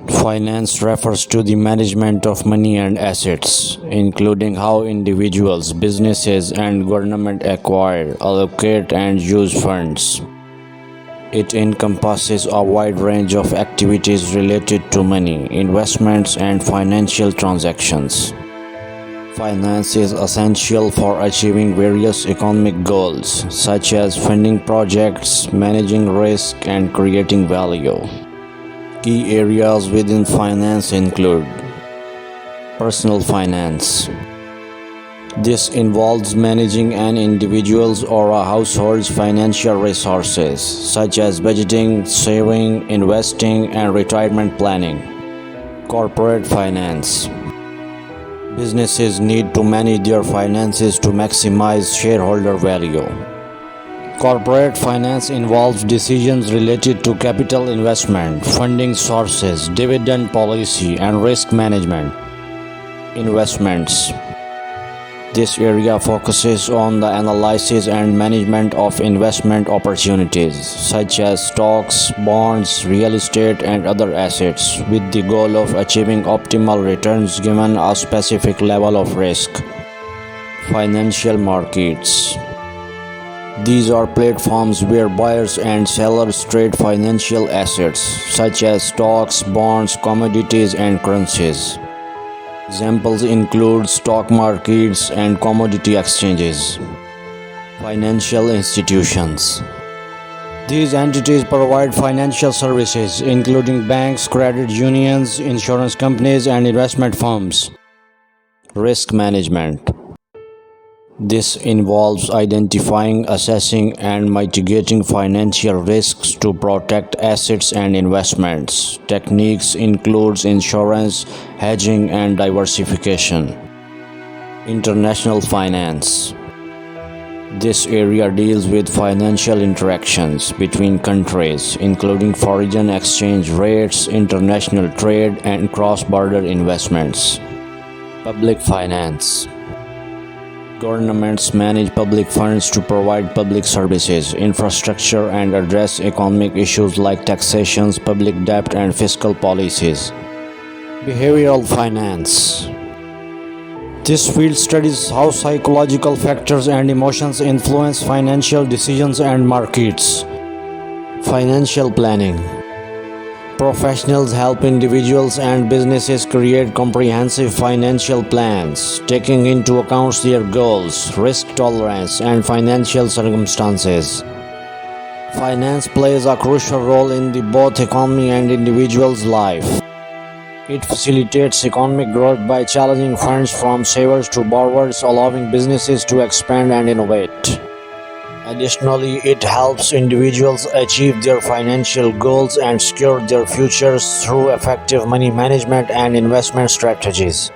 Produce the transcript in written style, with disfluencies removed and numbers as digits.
Finance refers to the management of money and assets, including how individuals, businesses, and government acquire, allocate, and use funds. It encompasses a wide range of activities related to money, investments, and financial transactions. Finance is essential for achieving various economic goals, such as funding projects, managing risk, and creating value. Key areas within finance include personal finance. This involves managing an individual's or a household's financial resources, such as budgeting, saving, investing, and retirement planning. Corporate finance. Businesses need to manage their finances to maximize shareholder value. Corporate finance involves decisions related to capital investment, funding sources, dividend policy, and risk management. Investments. This area focuses on the analysis and management of investment opportunities, such as stocks, bonds, real estate, and other assets, with the goal of achieving optimal returns given a specific level of risk. Financial markets. These are platforms where buyers and sellers trade financial assets, such as stocks, bonds, commodities, and currencies. Examples include stock markets and commodity exchanges. Financial institutions. These entities provide financial services, including banks, credit unions, insurance companies, and investment firms. Risk management. This involves identifying, assessing, and mitigating financial risks to protect assets and investments. Techniques include insurance, hedging, and diversification. International finance. This area deals with financial interactions between countries, including foreign exchange rates, international trade, and cross-border investments. Public finance. Governments manage public funds to provide public services, infrastructure, and address economic issues like taxation, public debt, and fiscal policies. Behavioral finance. This field studies how psychological factors and emotions influence financial decisions and markets. Financial planning. Professionals help individuals and businesses create comprehensive financial plans, taking into account their goals, risk tolerance, and financial circumstances. Finance plays a crucial role in both economy and individuals' life. It facilitates economic growth by channelling funds from savers to borrowers, allowing businesses to expand and innovate. Additionally, it helps individuals achieve their financial goals and secure their futures through effective money management and investment strategies.